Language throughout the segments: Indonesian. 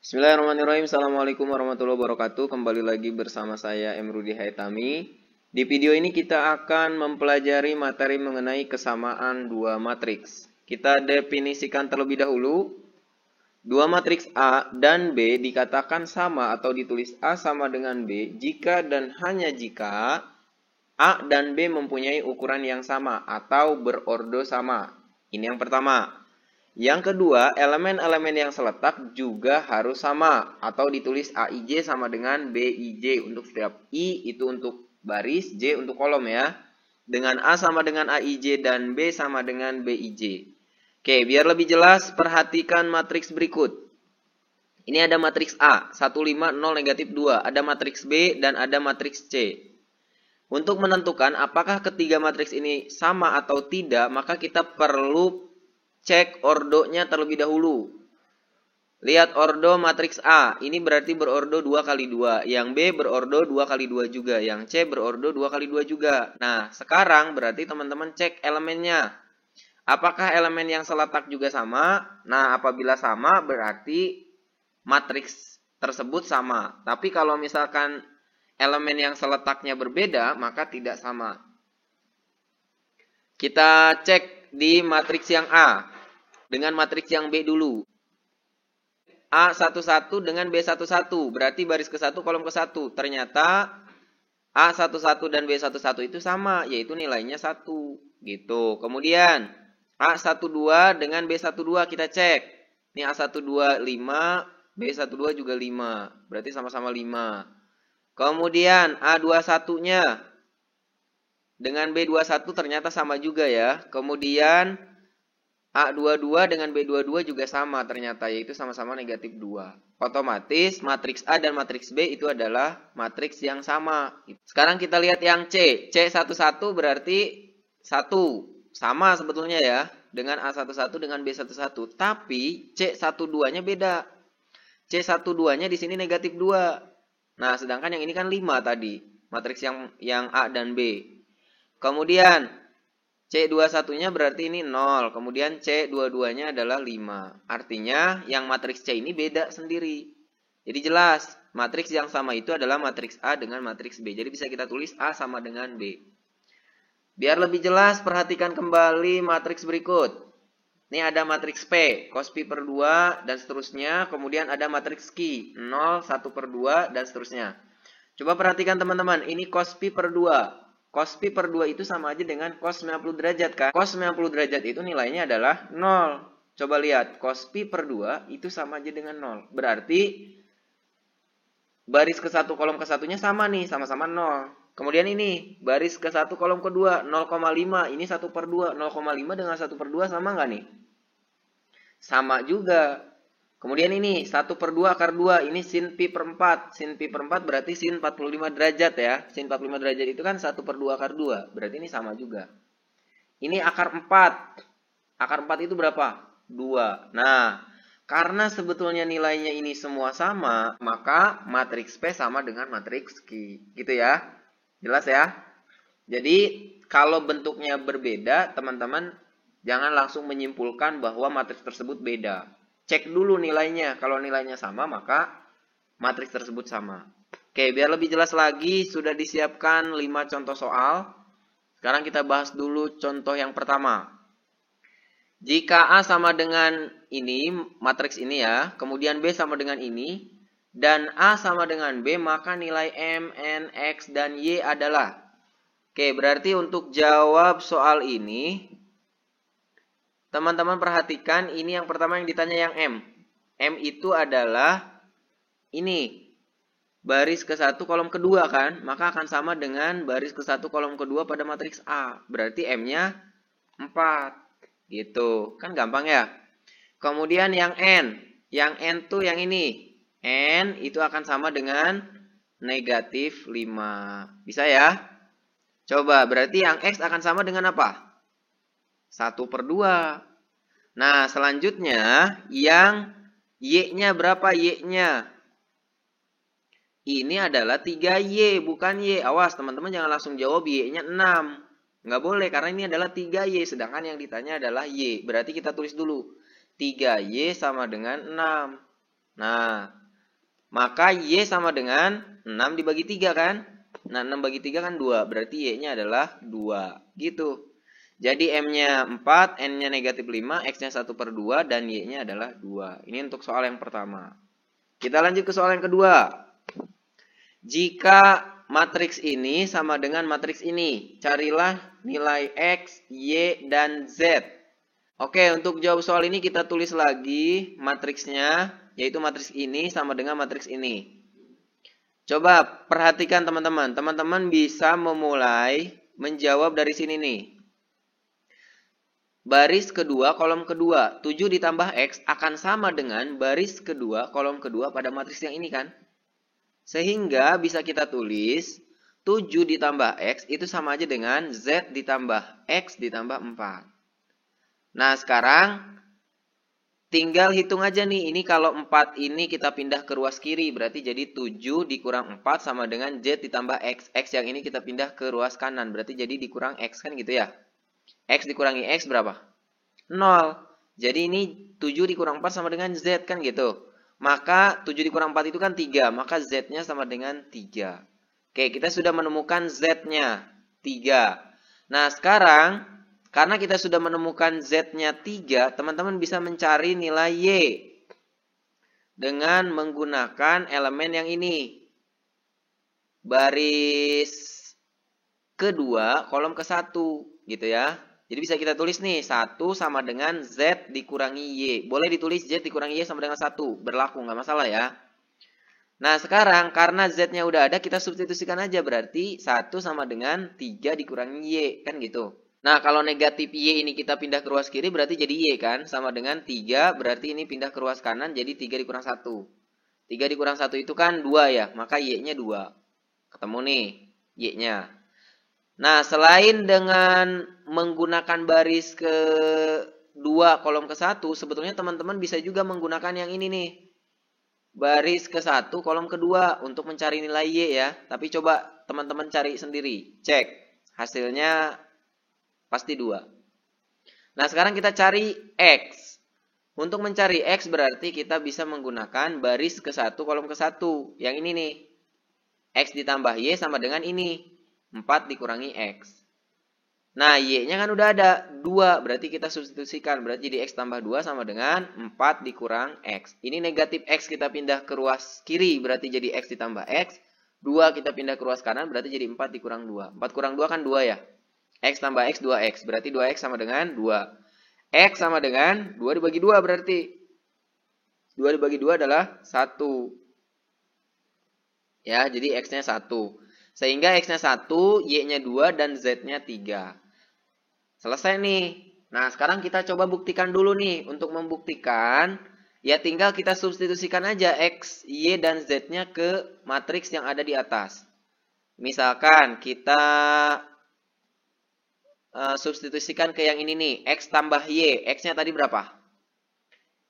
Bismillahirrahmanirrahim. Assalamualaikum warahmatullahi wabarakatuh. Kembali lagi bersama saya Emrudi Haitami. Di video ini kita akan mempelajari materi mengenai kesamaan dua matriks. Kita definisikan terlebih dahulu. Dua matriks A dan B dikatakan sama atau ditulis A sama dengan B jika dan hanya jika A dan B mempunyai ukuran yang sama atau berordo sama. Ini yang pertama. Yang kedua, elemen-elemen yang seletak juga harus sama atau ditulis AIJ sama dengan BIJ untuk setiap I itu untuk baris, J untuk kolom ya. Dengan A sama dengan AIJ dan B sama dengan BIJ. Oke, biar lebih jelas perhatikan matriks berikut. Ini ada matriks A, 1, 5, 0, negatif 2. Ada matriks B dan ada matriks C. Untuk menentukan apakah ketiga matriks ini sama atau tidak, maka kita perlu cek ordonya terlebih dahulu. Lihat ordo matriks A. Ini berarti berordo 2 kali 2. Yang B berordo 2 kali 2 juga. Yang C berordo 2 kali 2 juga. Nah, sekarang berarti teman-teman cek elemennya. Apakah elemen yang seletak juga sama? Nah, apabila sama berarti matriks tersebut sama. Tapi kalau misalkan elemen yang seletaknya berbeda, maka tidak sama. Kita cek di matriks yang A dengan matriks yang B dulu. A11 dengan B11, berarti baris ke 1 kolom ke 1. Ternyata A11 dan B11 itu sama, yaitu nilainya 1. Gitu. Kemudian A12 dengan B12 kita cek. Ini A12 5, B12 juga 5. Berarti sama-sama 5. Kemudian A21-nya dengan B21 ternyata sama juga ya. Kemudian A22 dengan B22 juga sama ternyata, yaitu sama-sama negatif 2. Otomatis matriks A dan matriks B itu adalah matriks yang sama. Sekarang kita lihat yang C. C11 berarti 1. Sama sebetulnya ya dengan A11 dengan B11. Tapi C12-nya beda. C12-nya di sini negatif 2. Nah, sedangkan yang ini kan 5 tadi. Matriks yang A dan B. Kemudian C21-nya berarti ini 0. Kemudian C22-nya adalah 5. Artinya yang matriks C ini beda sendiri. Jadi jelas, matriks yang sama itu adalah matriks A dengan matriks B. Jadi bisa kita tulis A sama dengan B. Biar lebih jelas, perhatikan kembali matriks berikut. Ini ada matriks P, cos pi per 2, dan seterusnya. Kemudian ada matriks Q, 0, 1 per 2, dan seterusnya. Coba perhatikan teman-teman, ini cos pi per 2. Cos pi per 2 itu sama aja dengan cos 90 derajat kan? Cos 90 derajat itu nilainya adalah 0. Coba lihat, cos pi per 2 itu sama aja dengan 0. Berarti baris ke 1 kolom ke 1-nya sama nih, sama-sama 0. Kemudian ini, baris ke 1 kolom kedua, 0,5. Ini 1 per 2. 0,5 dengan 1 per 2 sama nggak nih? Sama juga. Kemudian ini 1 per 2 akar 2. Ini sin pi per 4. Sin pi per 4 berarti sin 45 derajat ya. Sin 45 derajat itu kan 1 per 2 akar 2. Berarti ini sama juga. Ini akar 4. Akar 4 itu berapa? 2. Nah, karena sebetulnya nilainya ini semua sama, maka matriks P sama dengan matriks Q. Gitu ya. Jelas ya? Jadi, kalau bentuknya berbeda, teman-teman jangan langsung menyimpulkan bahwa matriks tersebut beda. Cek dulu nilainya. Kalau nilainya sama, maka matriks tersebut sama. Oke, biar lebih jelas lagi, sudah disiapkan 5 contoh soal. Sekarang kita bahas dulu contoh yang pertama. Jika A sama dengan ini, matriks ini ya, kemudian B sama dengan ini, dan A sama dengan B, maka nilai M, N, X, dan Y adalah. Oke, berarti untuk jawab soal ini, teman-teman perhatikan, ini yang pertama yang ditanya yang M. M itu adalah ini. Baris ke 1 kolom kedua kan? Maka akan sama dengan baris ke 1 kolom kedua pada matriks A. Berarti M-nya 4. Gitu. Kan gampang ya? Kemudian yang N. Yang N tuh yang ini. N itu akan sama dengan negatif 5. Bisa ya? Coba, berarti yang X akan sama dengan apa? 1 per 2. Nah, selanjutnya yang Y-nya berapa Y-nya? Ini adalah 3Y, bukan Y. Awas, teman-teman jangan langsung jawab Y-nya 6. Nggak boleh, karena ini adalah 3Y. Sedangkan yang ditanya adalah Y. Berarti kita tulis dulu. 3Y sama dengan 6. Nah, maka Y sama dengan 6 dibagi 3 kan? Nah, 6 bagi 3 kan 2. Berarti Y-nya adalah 2. Gitu. Jadi M-nya 4, N-nya negatif 5, X-nya 1/2, dan Y-nya adalah 2. Ini untuk soal yang pertama. Kita lanjut ke soal yang kedua. Jika matriks ini sama dengan matriks ini, carilah nilai X, Y, dan Z. Oke, untuk jawab soal ini kita tulis lagi matriksnya, yaitu matriks ini sama dengan matriks ini. Coba perhatikan teman-teman. Teman-teman bisa memulai menjawab dari sini nih. Baris kedua, kolom kedua, 7 ditambah X akan sama dengan baris kedua, kolom kedua pada matriks yang ini kan? Sehingga bisa kita tulis 7 ditambah X itu sama aja dengan Z ditambah X ditambah 4. Nah, sekarang tinggal hitung aja nih. Ini kalau 4 ini kita pindah ke ruas kiri, berarti jadi 7 dikurang 4 sama dengan Z ditambah X. X yang ini kita pindah ke ruas kanan, berarti jadi dikurang X kan gitu ya. X dikurangi X berapa? 0. Jadi ini 7 dikurang 4 sama dengan Z kan gitu. Maka 7 dikurang 4 itu kan 3. Maka Z-nya sama dengan 3. Oke, kita sudah menemukan Z-nya 3. Nah, sekarang karena kita sudah menemukan Z-nya 3, teman-teman bisa mencari nilai Y dengan menggunakan elemen yang ini. Baris kedua, kolom ke-1 gitu ya. Jadi bisa kita tulis nih, 1 sama dengan Z dikurangi Y. Boleh ditulis Z dikurangi Y sama dengan 1. Berlaku, nggak masalah ya. Nah, sekarang karena Z-nya udah ada, kita substitusikan aja. Berarti 1 sama dengan 3 dikurangi Y. Kan gitu. Nah, kalau negatif Y ini kita pindah ke ruas kiri, berarti jadi Y kan. Sama dengan 3, berarti ini pindah ke ruas kanan, jadi 3 dikurang 1. 3 dikurang 1 itu kan 2 ya. Maka Y-nya 2. Ketemu nih Y-nya. Nah, selain dengan menggunakan baris ke-2 kolom ke-1, sebetulnya teman-teman bisa juga menggunakan yang ini nih. Baris ke-1 kolom ke-2 untuk mencari nilai Y ya. Tapi coba teman-teman cari sendiri. Cek. Hasilnya pasti 2. Nah, sekarang kita cari X. Untuk mencari X berarti kita bisa menggunakan baris ke-1 kolom ke-1. Yang ini nih. X ditambah Y sama dengan ini. 4 dikurangi X. Nah, Y-nya kan udah ada 2. Berarti kita substitusikan. Berarti jadi X tambah 2 sama dengan 4 dikurang X. Ini negatif X kita pindah ke ruas kiri. Berarti jadi X ditambah X. 2 kita pindah ke ruas kanan. Berarti jadi 4 dikurang 2. 4 kurang 2 kan 2 ya. X tambah X 2X. Berarti 2X sama dengan 2. X sama dengan 2 dibagi 2 berarti. 2 dibagi 2 adalah 1. Ya, jadi X-nya 1. Sehingga X-nya 1, Y-nya 2, dan Z-nya 3. Selesai nih. Nah, sekarang kita coba buktikan dulu nih. Untuk membuktikan, ya tinggal kita substitusikan aja X, Y, dan Z-nya ke matriks yang ada di atas. Misalkan kita substitusikan ke yang ini nih. X tambah Y. X-nya tadi berapa?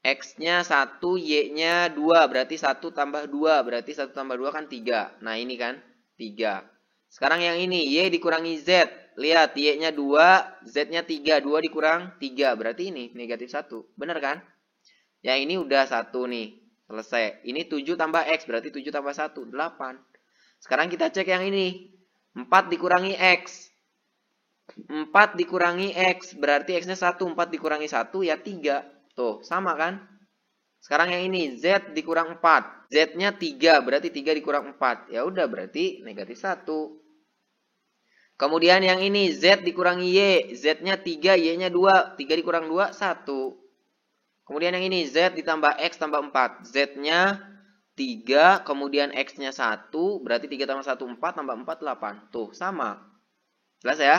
X-nya 1, Y-nya 2. Berarti 1 tambah 2. Berarti 1 tambah 2 kan 3. Nah, ini kan. 3. Sekarang yang ini, Y dikurangi Z. Lihat, Y-nya 2, Z-nya 3. 2 dikurang 3. Berarti ini, negatif 1. Benar kan? Yang ini udah 1 nih. Selesai. Ini 7 tambah X. Berarti 7 tambah 1, 8. Sekarang kita cek yang ini. 4 dikurangi X. 4 dikurangi X. Berarti X-nya 1. 4 dikurangi 1, ya 3. Tuh, sama kan? Sekarang yang ini, Z dikurang 4. Z-nya 3, berarti 3 dikurang 4. Ya udah, berarti negatif 1. Kemudian yang ini, Z dikurangi Y. Z-nya 3, Y-nya 2. 3 dikurang 2, 1. Kemudian yang ini, Z ditambah X tambah 4. Z-nya 3, kemudian X-nya 1. Berarti 3 tambah 1, 4, tambah 4, 8. Tuh, sama. Jelas ya?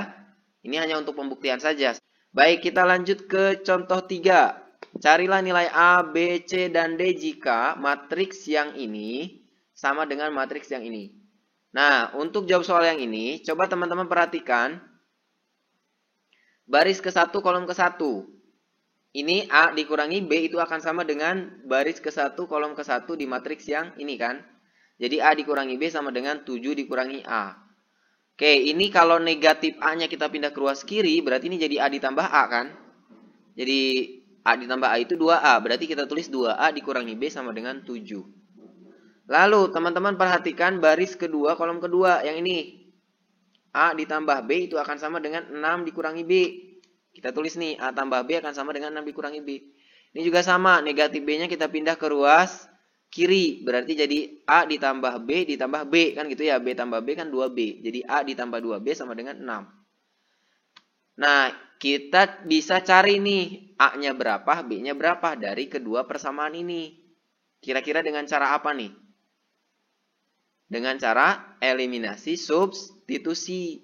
Ini hanya untuk pembuktian saja. Baik, kita lanjut ke contoh 3. Carilah nilai A, B, C, dan D jika matriks yang ini sama dengan matriks yang ini. Nah, untuk jawab soal yang ini, coba teman-teman perhatikan. Baris ke-1, kolom ke-1. Ini A dikurangi B itu akan sama dengan baris ke-1, kolom ke-1 di matriks yang ini kan. Jadi A dikurangi B sama dengan 7 dikurangi A. Oke, ini kalau negatif A-nya kita pindah ke ruas kiri, berarti ini jadi A ditambah A kan. Jadi A ditambah A itu 2A. Berarti kita tulis 2A dikurangi B sama dengan 7. Lalu teman-teman perhatikan baris kedua, kolom kedua. Yang ini. A ditambah B itu akan sama dengan 6 dikurangi B. Kita tulis nih, A tambah B akan sama dengan 6 dikurangi B. Ini juga sama, negatif B-nya kita pindah ke ruas kiri. Berarti jadi A ditambah B ditambah B. Kan gitu ya, B tambah B kan 2B. Jadi A ditambah 2B sama dengan 6. Nah, kita bisa cari nih, A-nya berapa, B-nya berapa dari kedua persamaan ini. Kira-kira dengan cara apa nih? Dengan cara eliminasi substitusi.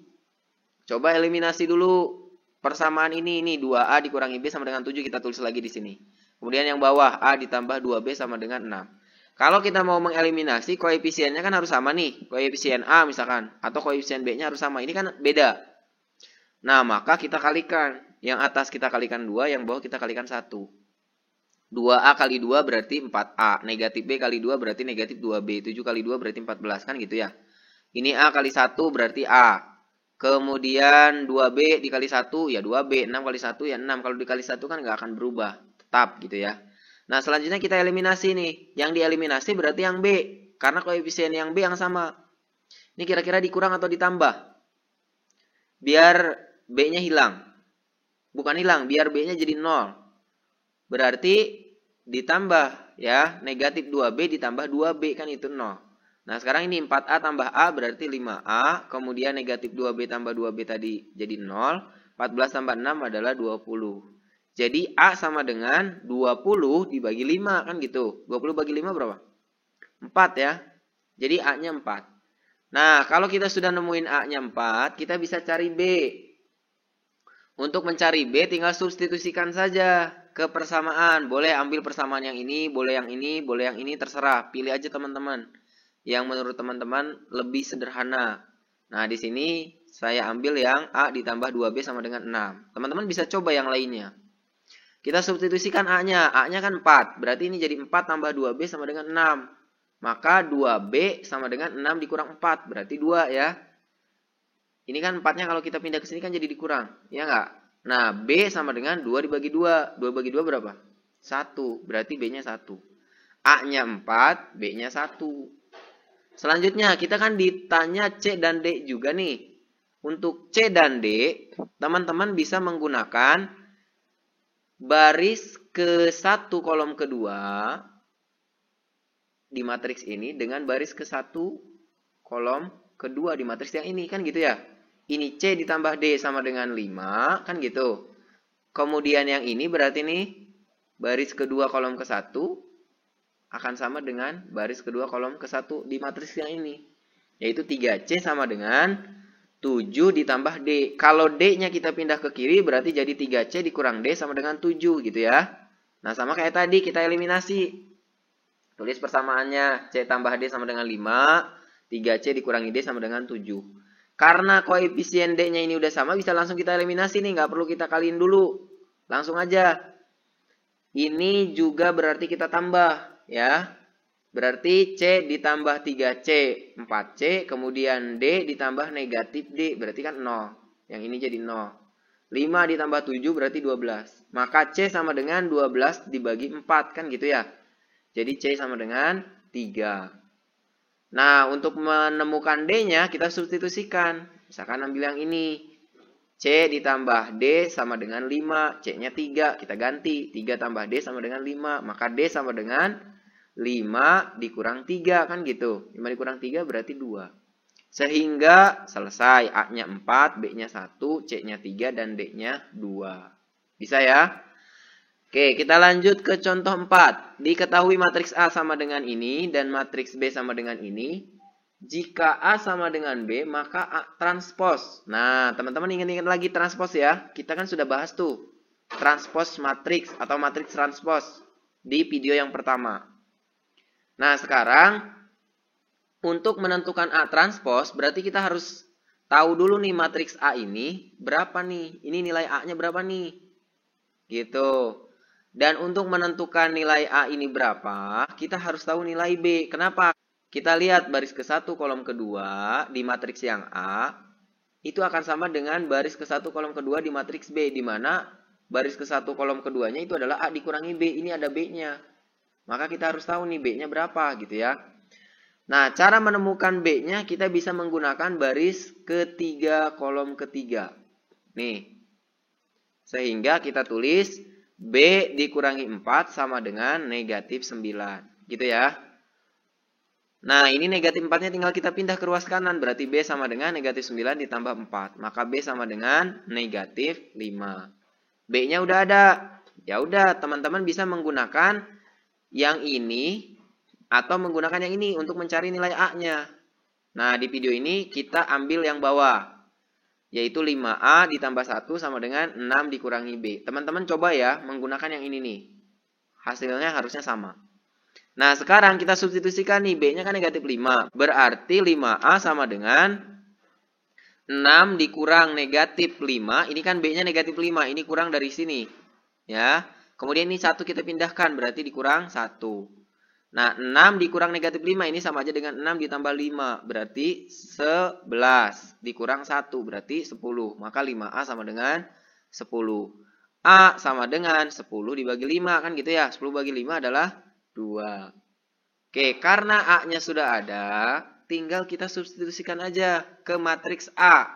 Coba eliminasi dulu persamaan ini 2A dikurangi B sama dengan 7, kita tulis lagi di sini. Kemudian yang bawah A ditambah 2B sama dengan 6. Kalau kita mau mengeliminasi, koefisiennya kan harus sama nih. Koefisien A misalkan, atau koefisien B-nya harus sama. Ini kan beda. Nah, maka kita kalikan. Yang atas kita kalikan 2, yang bawah kita kalikan 1. 2A kali 2 berarti 4A. Negatif B kali 2 berarti negatif 2B. 7 kali 2 berarti 14. Kan gitu ya. Ini A kali 1 berarti A. Kemudian 2B dikali 1 ya 2B. 6 kali 1 ya 6. Kalau dikali 1 kan nggak akan berubah. Tetap gitu ya. Nah, selanjutnya kita eliminasi nih. Yang dieliminasi berarti yang B. Karena koefisien yang B yang sama. Ini kira-kira dikurang atau ditambah? Biar B-nya hilang. Bukan hilang, biar B-nya jadi 0. Berarti ditambah ya. Negatif 2B ditambah 2B kan itu 0. Nah, sekarang ini 4A tambah A berarti 5A. Kemudian negatif 2B tambah 2B tadi jadi 0. 14 tambah 6 adalah 20. Jadi A sama dengan 20 dibagi 5 kan gitu. 20 bagi 5 berapa? 4 ya. Jadi A-nya 4. Nah, kalau kita sudah nemuin A-nya 4, kita bisa cari B. Untuk mencari B tinggal substitusikan saja ke persamaan. Boleh ambil persamaan yang ini, boleh yang ini, boleh yang ini, terserah. Pilih aja teman-teman. Yang menurut teman-teman lebih sederhana. Nah, di sini saya ambil yang A ditambah 2B sama dengan 6. Teman-teman bisa coba yang lainnya. Kita substitusikan A-nya. A-nya kan 4. Berarti ini jadi 4 tambah 2B sama dengan 6. Maka 2B sama dengan 6 dikurang 4. Berarti 2 ya. Ini kan 4-nya kalau kita pindah ke sini kan jadi dikurang. Ya nggak? Nah, B sama dengan 2 dibagi 2. 2 bagi 2 berapa? 1. Berarti B-nya 1. A-nya 4, B-nya 1. Selanjutnya, kita kan ditanya C dan D juga nih. Untuk C dan D, teman-teman bisa menggunakan baris ke-1 kolom kedua di matriks ini dengan baris ke-1 kolom kedua di matriks yang ini. Kan gitu ya. Ini C ditambah D sama dengan 5. Kan gitu. Kemudian yang ini berarti nih baris kedua kolom ke-1 akan sama dengan baris kedua kolom ke-1 di matriks yang ini. Yaitu 3C sama dengan 7 ditambah D. Kalau D-nya kita pindah ke kiri berarti jadi 3C dikurang D sama dengan 7 gitu ya. Nah, sama kayak tadi kita eliminasi. Tulis persamaannya. C tambah D sama dengan 5. 3C dikurangi D sama dengan 7. Karena koefisien D-nya ini udah sama, bisa langsung kita eliminasi nih. Nggak perlu kita kaliin dulu. Langsung aja. Ini juga berarti kita tambah. Ya. Berarti C ditambah 3C, 4C. Kemudian D ditambah negatif D. Berarti kan 0. Yang ini jadi 0. 5 ditambah 7 berarti 12. Maka C sama dengan 12 dibagi 4. Kan gitu ya. Jadi C sama dengan 3. Nah, untuk menemukan D-nya kita substitusikan. Misalkan ambil yang ini. C ditambah D sama dengan 5. C-nya 3. Kita ganti. 3 tambah D sama dengan 5. Maka D sama dengan 5 dikurang 3. Kan gitu. 5 dikurang 3 berarti 2. Sehingga selesai. A-nya 4, B-nya 1, C-nya 3, dan D-nya 2. Bisa ya? Oke, kita lanjut ke contoh 4. Diketahui matriks A sama dengan ini dan matriks B sama dengan ini. Jika A sama dengan B, maka A transpos. Nah, teman-teman ingat-ingat lagi transpos ya. Kita kan sudah bahas tuh. Transpos matriks atau matriks transpos di video yang pertama. Nah, sekarang untuk menentukan A transpos, berarti kita harus tahu dulu nih matriks A ini berapa nih. Ini nilai A-nya berapa nih. Gitu. Dan untuk menentukan nilai A ini berapa, kita harus tahu nilai B. Kenapa? Kita lihat baris ke-1 kolom kedua di matriks yang A, itu akan sama dengan baris ke-1 kolom kedua di matriks B, di mana baris ke satu kolom keduanya itu adalah A dikurangi B. Ini ada B-nya. Maka kita harus tahu nih B-nya berapa gitu ya. Nah, cara menemukan B-nya kita bisa menggunakan baris ketiga kolom ketiga. Nih. Sehingga kita tulis B dikurangi 4 sama dengan negatif 9. Gitu ya. Nah, ini negatif 4-nya tinggal kita pindah ke ruas kanan. Berarti B sama dengan negatif 9 ditambah 4. Maka B sama dengan negatif 5. B-nya udah ada. Ya udah, teman-teman bisa menggunakan yang ini atau menggunakan yang ini untuk mencari nilai A-nya. Nah, di video ini kita ambil yang bawah, yaitu 5A ditambah 1 sama dengan 6 dikurangi B. Teman-teman coba ya menggunakan yang ini nih. Hasilnya harusnya sama. Nah, sekarang kita substitusikan nih, B-nya kan negatif 5. Berarti 5A sama dengan 6 dikurang negatif 5, ini kan B-nya negatif 5, ini kurang dari sini. Ya. Kemudian ini 1 kita pindahkan, berarti dikurang 1. Nah, 6 dikurang negatif 5, ini sama aja dengan 6 ditambah 5, berarti 11. Dikurang 1, berarti 10. Maka 5A sama dengan 10. A sama dengan 10 dibagi 5, kan gitu ya. 10 bagi 5 adalah 2. Oke, karena A-nya sudah ada, tinggal kita substitusikan aja ke matriks A.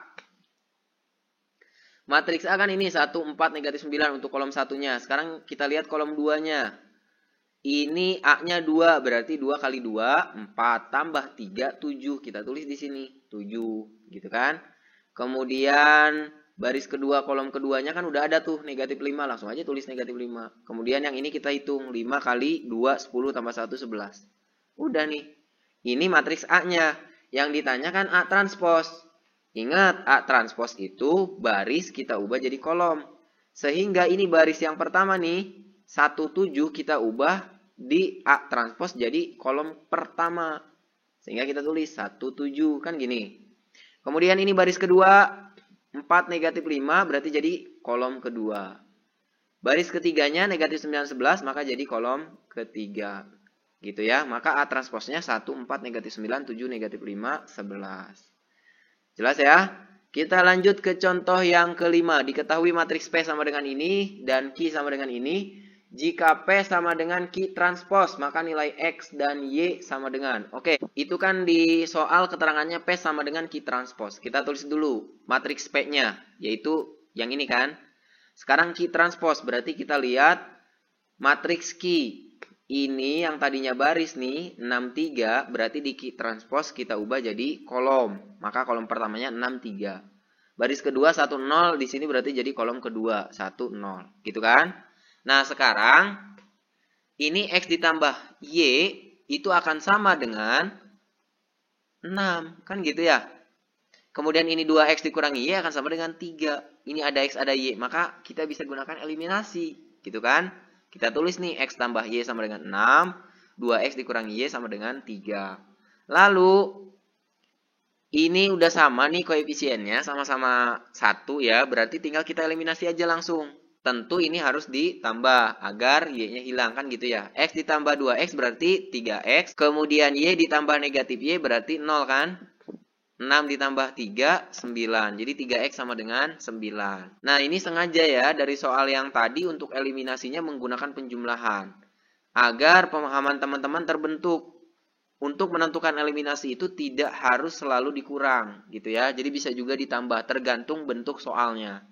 Matriks A kan ini 1, 4, negatif 9 untuk kolom satunya. Sekarang kita lihat kolom 2-nya. Ini A-nya 2, berarti 2 kali 2, 4. Tambah 3, 7. Kita tulis di sini, 7. Gitu kan. Kemudian baris kedua, kolom keduanya kan udah ada tuh, negatif 5. Langsung aja tulis negatif 5. Kemudian yang ini kita hitung, 5 kali 2, 10 tambah 1, 11. Udah nih. Ini matriks A-nya. Yang ditanyakan A transpos. Ingat, A transpos itu baris kita ubah jadi kolom. Sehingga ini baris yang pertama nih, 17 kita ubah di A transpos jadi kolom pertama. Sehingga kita tulis 17, kan gini. Kemudian ini baris kedua, 4 negatif 5 berarti jadi kolom kedua. Baris ketiganya negatif 9, 11 maka jadi kolom ketiga. Gitu ya, maka A transposnya 1, 4, negatif 9, 7, negatif 5, 11. Jelas ya? Kita lanjut ke contoh yang kelima. Diketahui matriks P sama dengan ini dan Q sama dengan ini. Jika P sama dengan Q transpos, maka nilai X dan Y sama dengan. Oke, itu kan di soal keterangannya P sama dengan Q transpos. Kita tulis dulu matriks P-nya, yaitu yang ini kan. Sekarang Q transpos, berarti kita lihat matriks Q. Ini yang tadinya baris nih, 63, berarti di Q transpos kita ubah jadi kolom. Maka kolom pertamanya 63. Baris kedua 1, 0, di sini berarti jadi kolom kedua, 1, 0. Gitu kan? Nah, sekarang ini X ditambah Y itu akan sama dengan 6. Kan gitu ya? Kemudian ini 2X dikurangi Y akan sama dengan 3. Ini ada X, ada Y. Maka kita bisa gunakan eliminasi. Gitu kan? Kita tulis nih X tambah Y sama dengan 6. 2X dikurangi Y sama dengan 3. Lalu, ini udah sama nih koefisiennya. Sama-sama 1 ya. Berarti tinggal kita eliminasi aja langsung. Tentu ini harus ditambah agar Y-nya hilang. Kan gitu ya. X ditambah 2X berarti 3X. Kemudian Y ditambah negatif Y berarti 0 kan. 6 ditambah 3, 9. Jadi 3X sama dengan 9. Nah, ini sengaja ya dari soal yang tadi untuk eliminasinya menggunakan penjumlahan. Agar pemahaman teman-teman terbentuk. Untuk menentukan eliminasi itu tidak harus selalu dikurang. Gitu ya. Jadi bisa juga ditambah tergantung bentuk soalnya.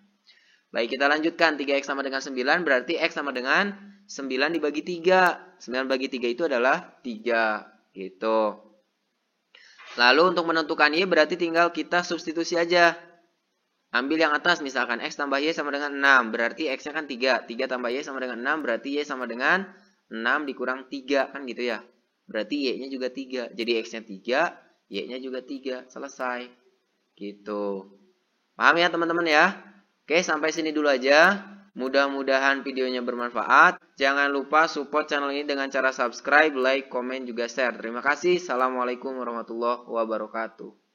Baik, kita lanjutkan. 3X sama dengan 9 berarti X sama dengan 9 dibagi 3. 9 bagi 3 itu adalah 3. Gitu. Lalu untuk menentukan Y berarti tinggal kita substitusi aja. Ambil yang atas misalkan X tambah Y sama dengan 6. Berarti X-nya kan 3. 3 tambah Y sama dengan 6. Berarti Y sama dengan 6 dikurang 3. Kan gitu ya. Berarti Y-nya juga 3. Jadi X-nya 3. Y-nya juga 3. Selesai. Gitu. Paham ya teman-teman ya? Oke, sampai sini dulu aja. Mudah-mudahan videonya bermanfaat. Jangan lupa support channel ini dengan cara subscribe, like, komen, juga share. Terima kasih. Assalamualaikum warahmatullahi wabarakatuh.